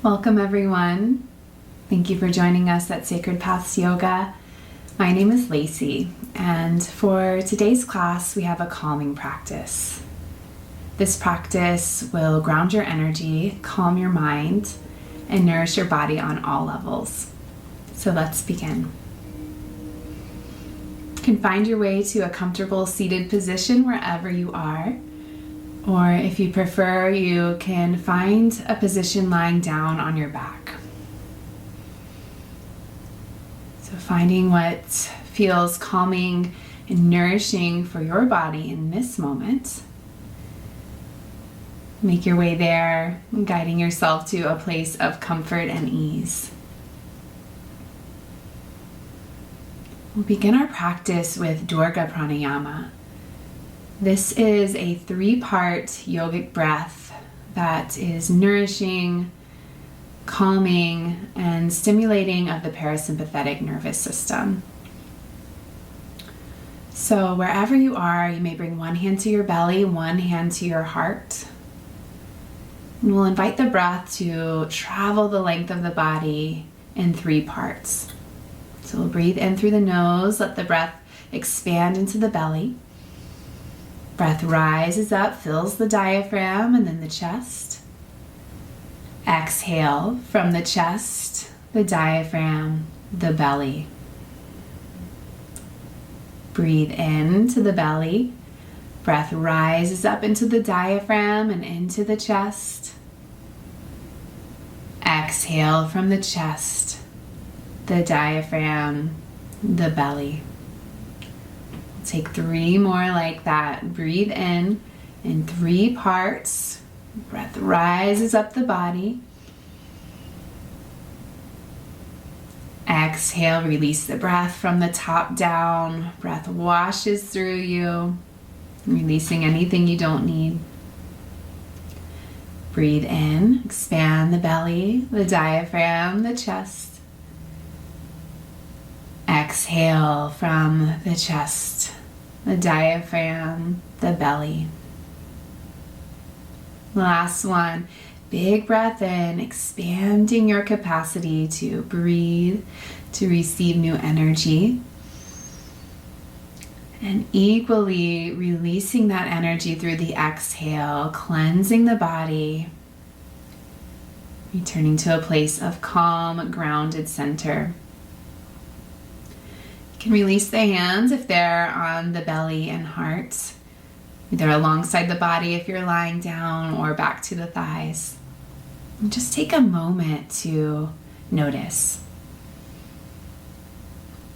Welcome everyone. Thank you for joining us at Sacred Paths Yoga. My name is Lacey, and for today's class we have a calming practice. This practice will ground your energy, calm your mind, and nourish your body on all levels. So let's begin. You can find your way to a comfortable seated position wherever you are. Or if you prefer, you can find a position lying down on your back. So finding what feels calming and nourishing for your body in this moment. Make your way there, guiding yourself to a place of comfort and ease. We'll begin our practice with Durga Pranayama. This is a 3-part yogic breath that is nourishing, calming, and stimulating of the parasympathetic nervous system. So wherever you are, you may bring one hand to your belly, one hand to your heart. And we'll invite the breath to travel the length of the body in 3 parts. So we'll breathe in through the nose, let the breath expand into the belly. Breath rises up, fills the diaphragm and then the chest. Exhale from the chest, the diaphragm, the belly. Breathe into the belly. Breath rises up into the diaphragm and into the chest. Exhale from the chest, the diaphragm, the belly. Take 3 more like that. Breathe in 3 parts. Breath rises up the body. Exhale, release the breath from the top down. Breath washes through you, releasing anything you don't need. Breathe in, expand the belly, the diaphragm, the chest. Exhale from the chest, the diaphragm, the belly. Last one. Big breath in, expanding your capacity to breathe, to receive new energy. And equally releasing that energy through the exhale, cleansing the body, returning to a place of calm, grounded center. You can release the hands if they're on the belly and heart, either alongside the body if you're lying down or back to the thighs. And just take a moment to notice.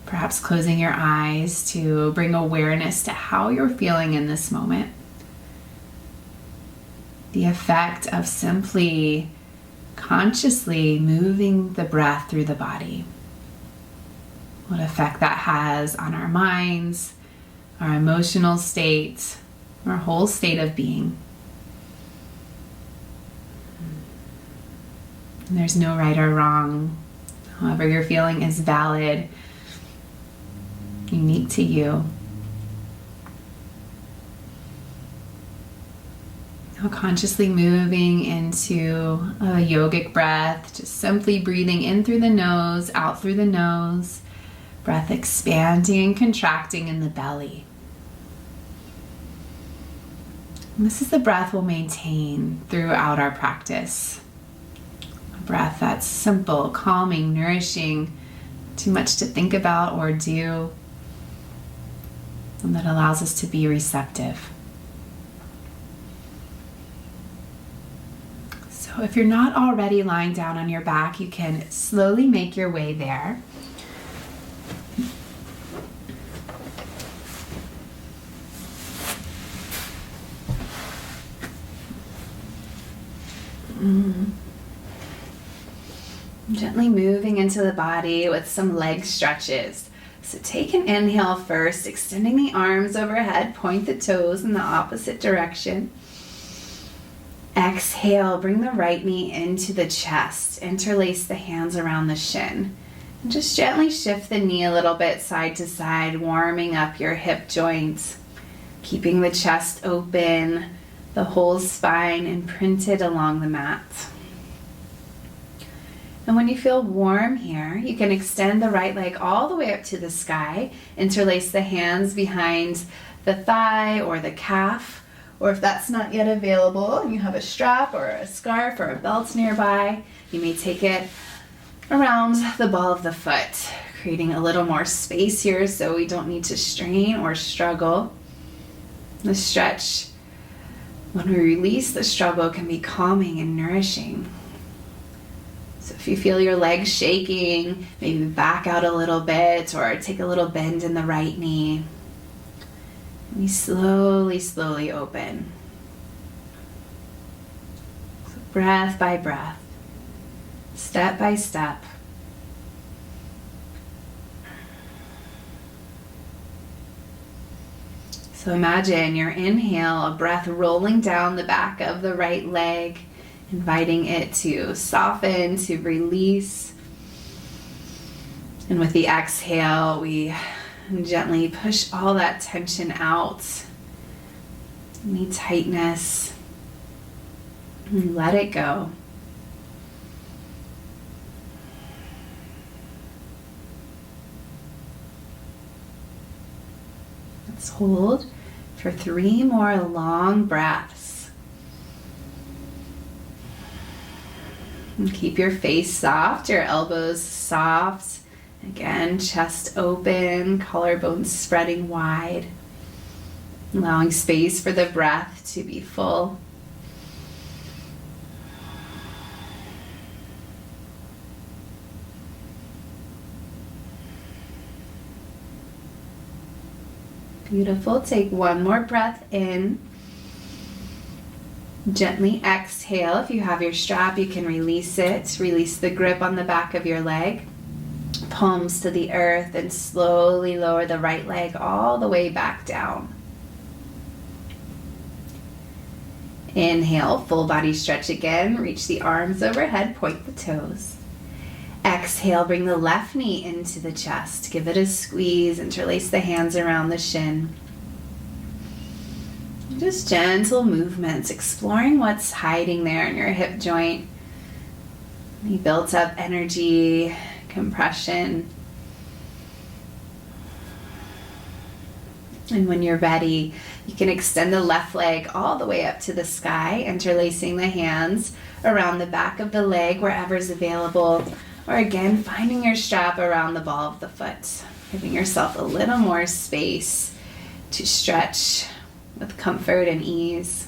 Perhaps closing your eyes to bring awareness to how you're feeling in this moment. The effect of simply consciously moving the breath through the body. What effect that has on our minds, our emotional state, our whole state of being. And there's no right or wrong. However you're feeling is valid, unique to you. Now consciously moving into a yogic breath, just simply breathing in through the nose, out through the nose. Breath expanding and contracting in the belly. And this is the breath we'll maintain throughout our practice. A breath that's simple, calming, nourishing, too much to think about or do, and that allows us to be receptive. So if you're not already lying down on your back, you can slowly make your way there. Gently moving into the body with some leg stretches. So take an inhale first, extending the arms overhead, point the toes in the opposite direction. Exhale, bring the right knee into the chest, interlace the hands around the shin. And just gently shift the knee a little bit side to side, warming up your hip joints, keeping the chest open, the whole spine imprinted along the mat. And when you feel warm here, you can extend the right leg all the way up to the sky, interlace the hands behind the thigh or the calf, or if that's not yet available and you have a strap or a scarf or a belt nearby, you may take it around the ball of the foot, creating a little more space here so we don't need to strain or struggle. The stretch, when we release the struggle, can be calming and nourishing. So if you feel your legs shaking, maybe back out a little bit or take a little bend in the right knee. And we slowly open. So breath by breath, step by step. So imagine your inhale, a breath rolling down the back of the right leg, inviting it to soften, to release. And with the exhale, we gently push all that tension out, any tightness, and let it go. Let's hold for 3 more long breaths. And keep your face soft, your elbows soft. Again, chest open, collarbones spreading wide, allowing space for the breath to be full. Beautiful. Take 1 more breath in. Gently exhale. If you have your strap, you can release it. Release the grip on the back of your leg. Palms to the earth, and slowly lower the right leg all the way back down. Inhale, full body stretch again. Reach the arms overhead, point the toes. Exhale, bring the left knee into the chest. Give it a squeeze, interlace the hands around the shin. Just gentle movements, exploring what's hiding there in your hip joint. You built up energy, compression. And when you're ready, you can extend the left leg all the way up to the sky, interlacing the hands around the back of the leg wherever's available, or again, finding your strap around the ball of the foot, giving yourself a little more space to stretch with comfort and ease.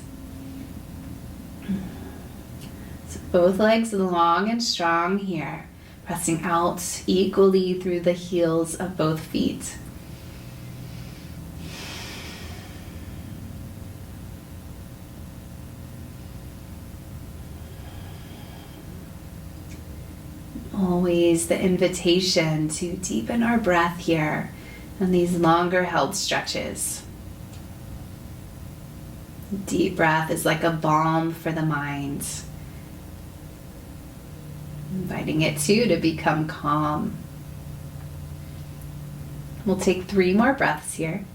So both legs long and strong here, pressing out equally through the heels of both feet. Always the invitation to deepen our breath here in these longer held stretches. Deep breath is like a balm for the mind, inviting it too to become calm. We'll take 3 more breaths here.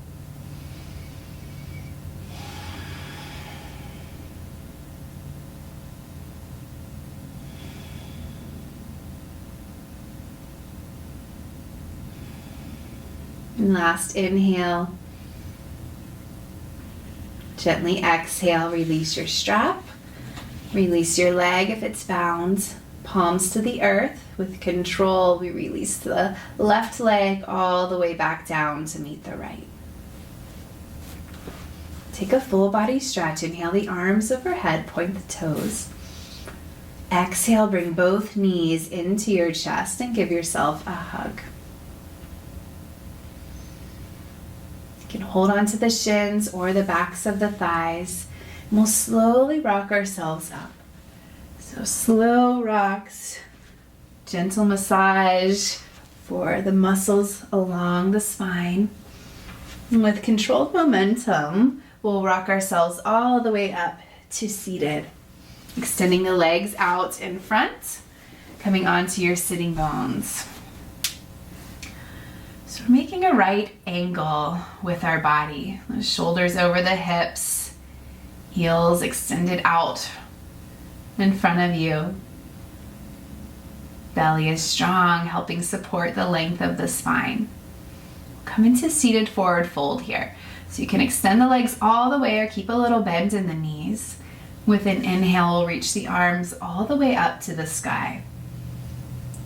And last inhale. Gently exhale, release your strap. Release your leg if it's bound. Palms to the earth. With control, we release the left leg all the way back down to meet the right. Take a full body stretch. Inhale the arms overhead, point the toes. Exhale, bring both knees into your chest and give yourself a hug. You can hold on to the shins or the backs of the thighs, and we'll slowly rock ourselves up. So slow rocks, gentle massage for the muscles along the spine. And with controlled momentum, we'll rock ourselves all the way up to seated, extending the legs out in front, coming onto your sitting bones. So we're making a right angle with our body. The shoulders over the hips, heels extended out in front of you. Belly is strong, helping support the length of the spine. Come into seated forward fold here. So you can extend the legs all the way or keep a little bend in the knees. With an inhale, we'll reach the arms all the way up to the sky.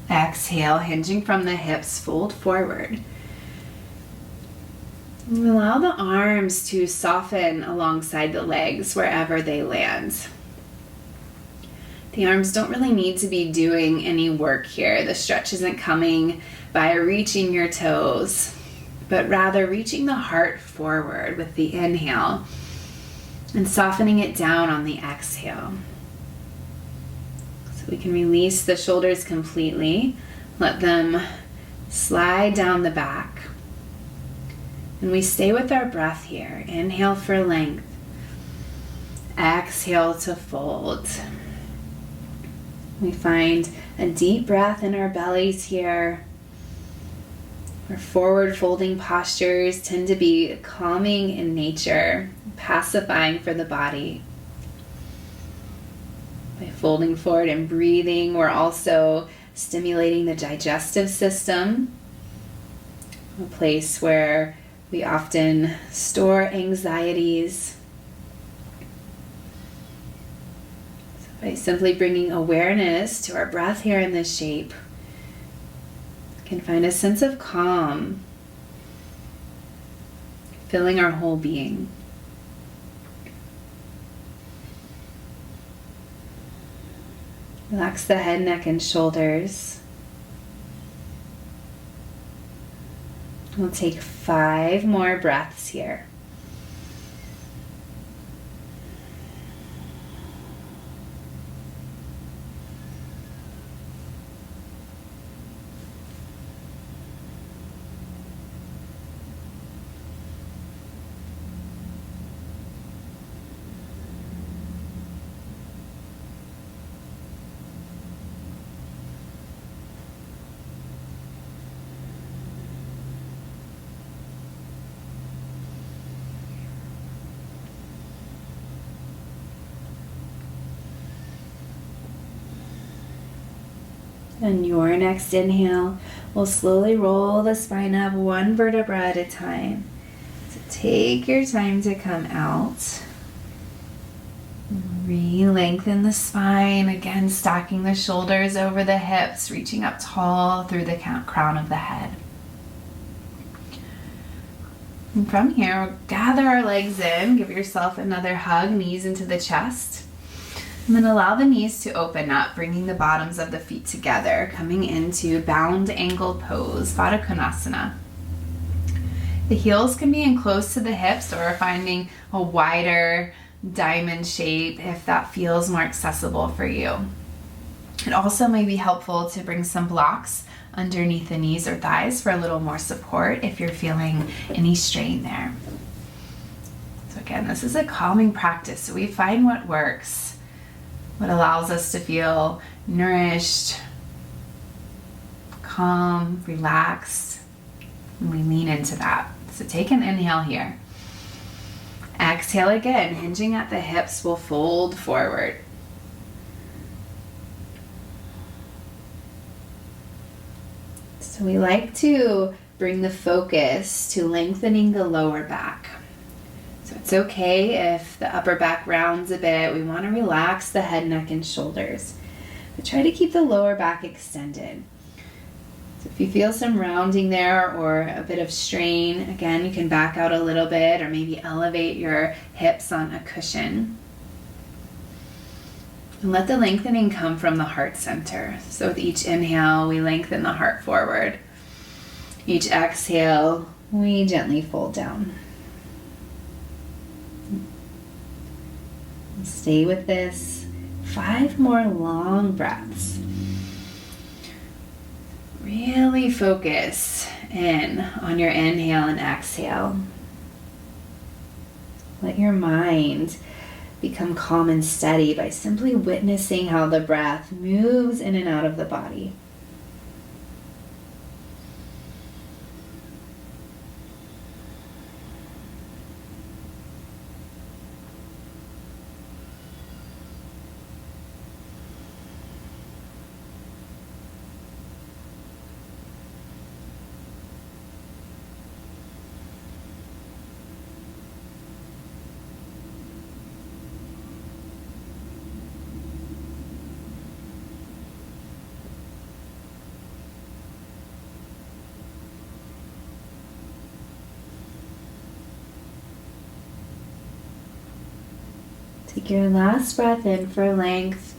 Exhale, hinging from the hips, fold forward. And allow the arms to soften alongside the legs wherever they land. The arms don't really need to be doing any work here. The stretch isn't coming by reaching your toes, but rather reaching the heart forward with the inhale and softening it down on the exhale. So we can release the shoulders completely, let them slide down the back. And we stay with our breath here. Inhale for length. Exhale to fold. We find a deep breath in our bellies here. Our forward folding postures tend to be calming in nature, pacifying for the body. By folding forward and breathing, we're also stimulating the digestive system, a place where we often store anxieties. By simply bringing awareness to our breath here in this shape, we can find a sense of calm, filling our whole being. Relax the head, neck, and shoulders. We'll take 5 more breaths here. On your next inhale, we'll slowly roll the spine up 1 vertebra at a time. So take your time to come out. Re-lengthen the spine, again stacking the shoulders over the hips, reaching up tall through the crown of the head. And from here, we'll gather our legs in, give yourself another hug, knees into the chest. And then allow the knees to open up, bringing the bottoms of the feet together, coming into bound angled pose, Baddha Konasana. The heels can be in close to the hips or finding a wider diamond shape if that feels more accessible for you. It also may be helpful to bring some blocks underneath the knees or thighs for a little more support if you're feeling any strain there. So again, this is a calming practice, so we find what works. What allows us to feel nourished, calm, relaxed, and we lean into that. So take an inhale here. Exhale again, hinging at the hips, we'll fold forward. So we like to bring the focus to lengthening the lower back. So it's okay if the upper back rounds a bit. We want to relax the head, neck, and shoulders. But try to keep the lower back extended. So if you feel some rounding there or a bit of strain, again, you can back out a little bit or maybe elevate your hips on a cushion. And let the lengthening come from the heart center. So with each inhale, we lengthen the heart forward. Each exhale, we gently fold down. Stay with this. 5 more long breaths. Really focus in on your inhale and exhale. Let your mind become calm and steady by simply witnessing how the breath moves in and out of the body. Take your last breath in for length.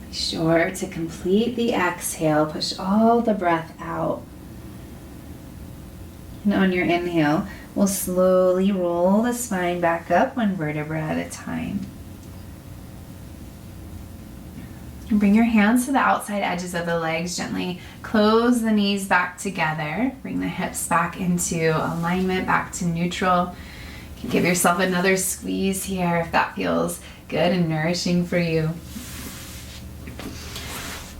Be sure to complete the exhale. Push all the breath out. And on your inhale, we'll slowly roll the spine back up one vertebra at a time. And bring your hands to the outside edges of the legs. Gently close the knees back together. Bring the hips back into alignment, back to neutral. You can give yourself another squeeze here if that feels good and nourishing for you.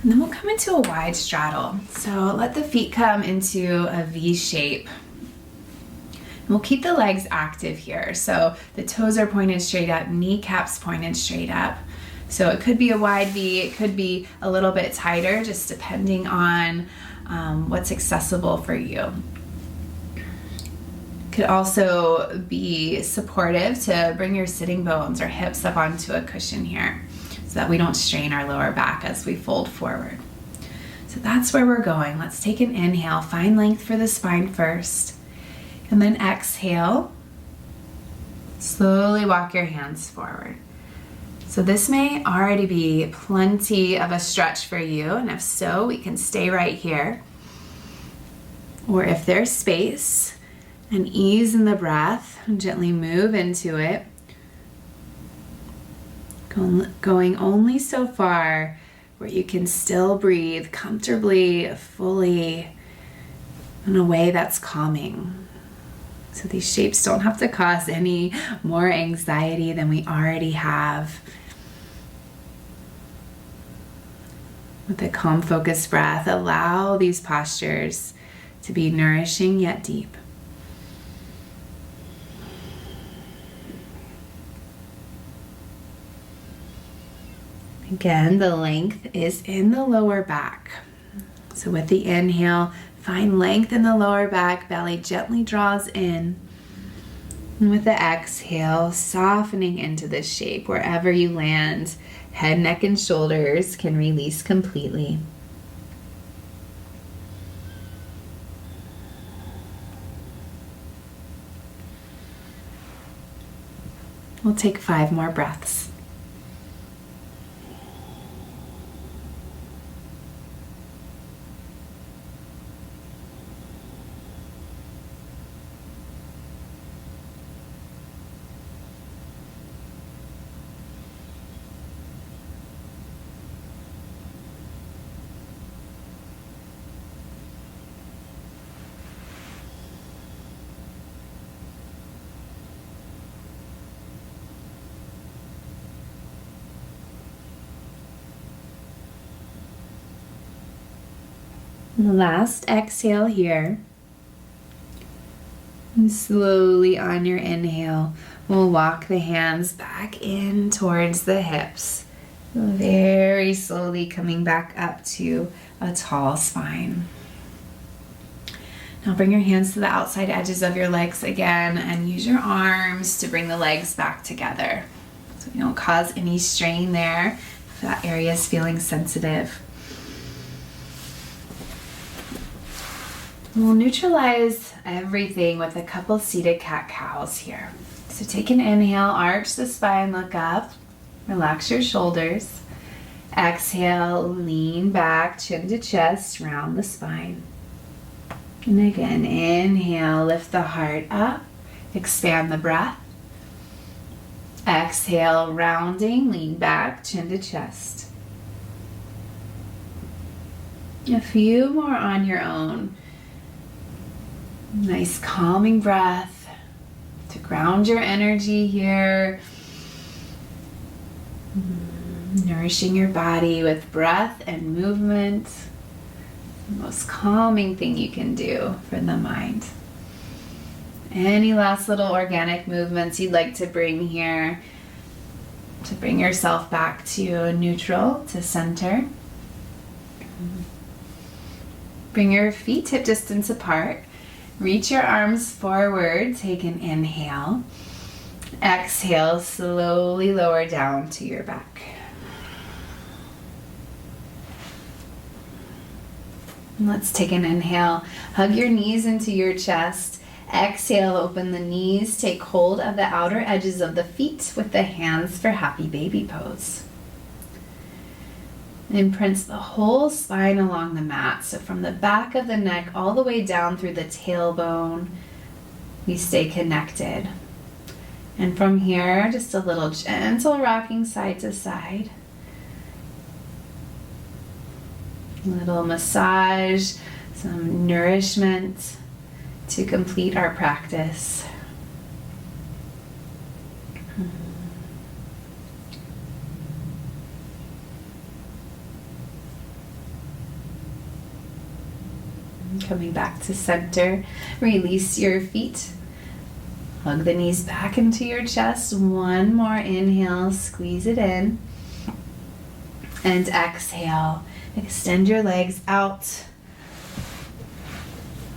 And then we'll come into a wide straddle. So let the feet come into a V shape. And we'll keep the legs active here. So the toes are pointed straight up, kneecaps pointed straight up. So it could be a wide V, it could be a little bit tighter, just depending on what's accessible for you. Could also be supportive to bring your sitting bones or hips up onto a cushion here so that we don't strain our lower back as we fold forward. So that's where we're going. Let's take an inhale, find length for the spine first, and then exhale. Slowly walk your hands forward. So this may already be plenty of a stretch for you, and if so, we can stay right here. Or if there's space, and ease in the breath, and gently move into it. Going only so far where you can still breathe comfortably, fully, in a way that's calming. So these shapes don't have to cause any more anxiety than we already have. With a calm, focused breath, allow these postures to be nourishing yet deep. Again, the length is in the lower back. So with the inhale, find length in the lower back, belly gently draws in. And with the exhale, softening into this shape, wherever you land, head, neck, and shoulders can release completely. We'll take 5 more breaths. Last exhale here. And slowly on your inhale, we'll walk the hands back in towards the hips. Very slowly coming back up to a tall spine. Now bring your hands to the outside edges of your legs again and use your arms to bring the legs back together. So you don't cause any strain there if that area is feeling sensitive. We'll neutralize everything with a couple seated cat-cows here. So take an inhale, arch the spine, look up, relax your shoulders. Exhale, lean back, chin to chest, round the spine. And again, inhale, lift the heart up, expand the breath. Exhale, rounding, lean back, chin to chest. A few more on your own. Nice calming breath to ground your energy here. Nourishing your body with breath and movement. The most calming thing you can do for the mind. Any last little organic movements you'd like to bring here to bring yourself back to neutral, to center. Bring your feet hip distance apart. Reach your arms forward, take an inhale. Exhale, slowly lower down to your back. And let's take an inhale. Hug your knees into your chest. Exhale, open the knees. Take hold of the outer edges of the feet with the hands for happy baby pose. Imprints the whole spine along the mat. So from the back of the neck all the way down through the tailbone, we stay connected. And from here, just a little gentle rocking side to side. A little massage, some nourishment to complete our practice. Coming back to center, release your feet. Hug the knees back into your chest. One more inhale, squeeze it in. And exhale, extend your legs out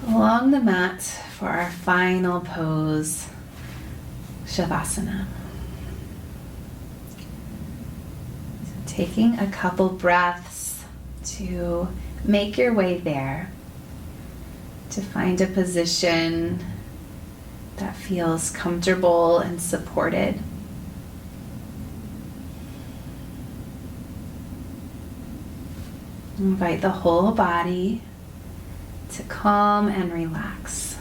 along the mat for our final pose, Shavasana. So taking a couple breaths to make your way there, to find a position that feels comfortable and supported. Invite the whole body to calm and relax.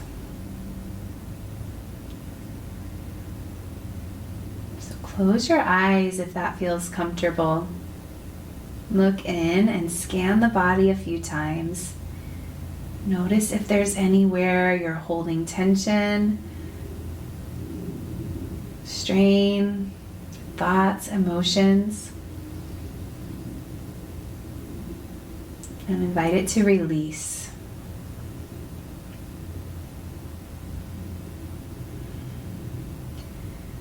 So close your eyes if that feels comfortable. Look in and scan the body a few times. Notice if there's anywhere you're holding tension, strain, thoughts, emotions. And invite it to release.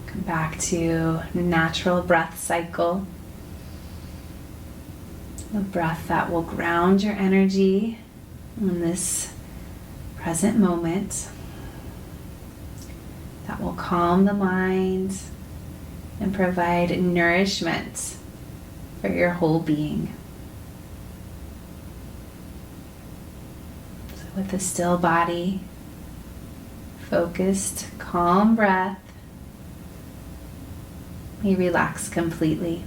Come back to natural breath cycle. A breath that will ground your energy in this present moment, that will calm the mind and provide nourishment for your whole being. So with a still body, focused, calm breath, we relax completely.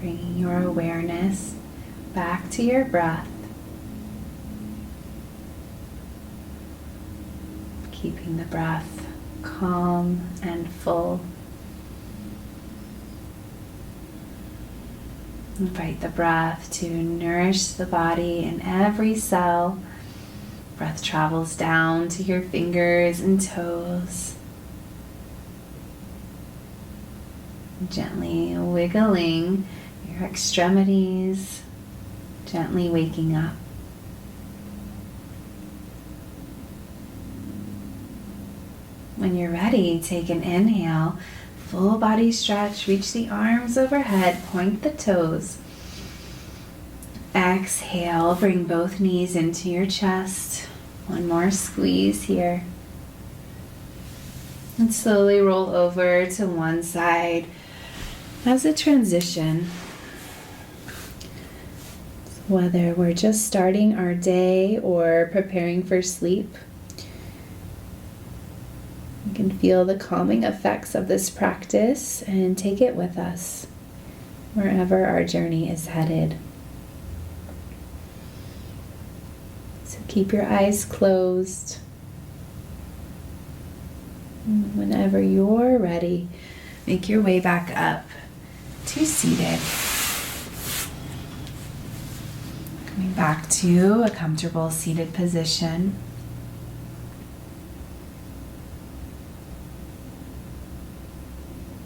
Bringing your awareness back to your breath. Keeping the breath calm and full. Invite the breath to nourish the body in every cell. Breath travels down to your fingers and toes. Gently wiggling your extremities, gently waking up. When you're ready, take an inhale, full body stretch, reach the arms overhead, point the toes. Exhale, bring both knees into your chest. One more squeeze here. And slowly roll over to one side as a transition. Whether we're just starting our day or preparing for sleep, you can feel the calming effects of this practice and take it with us wherever our journey is headed. So keep your eyes closed. And whenever you're ready, make your way back up to seated. Coming back to a comfortable seated position.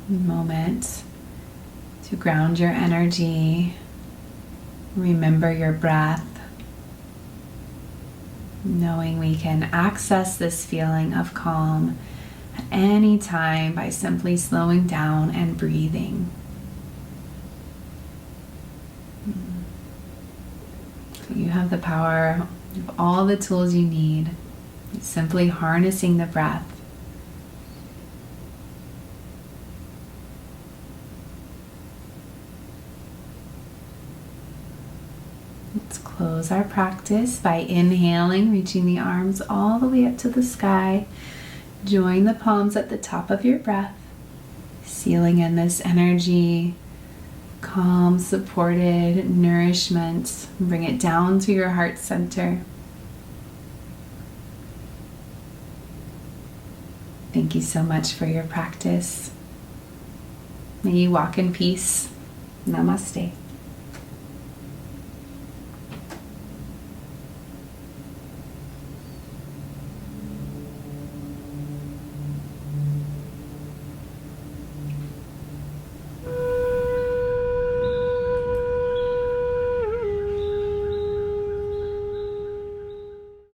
Moment to ground your energy, remember your breath, knowing we can access this feeling of calm at any time by simply slowing down and breathing. So you have the power of all the tools you need, simply harnessing the breath. Let's close our practice by inhaling, reaching the arms all the way up to the sky. Join the palms at the top of your breath, sealing in this energy, calm, supported nourishment. Bring it down to your heart center. Thank you so much for your practice. May you walk in peace. Namaste.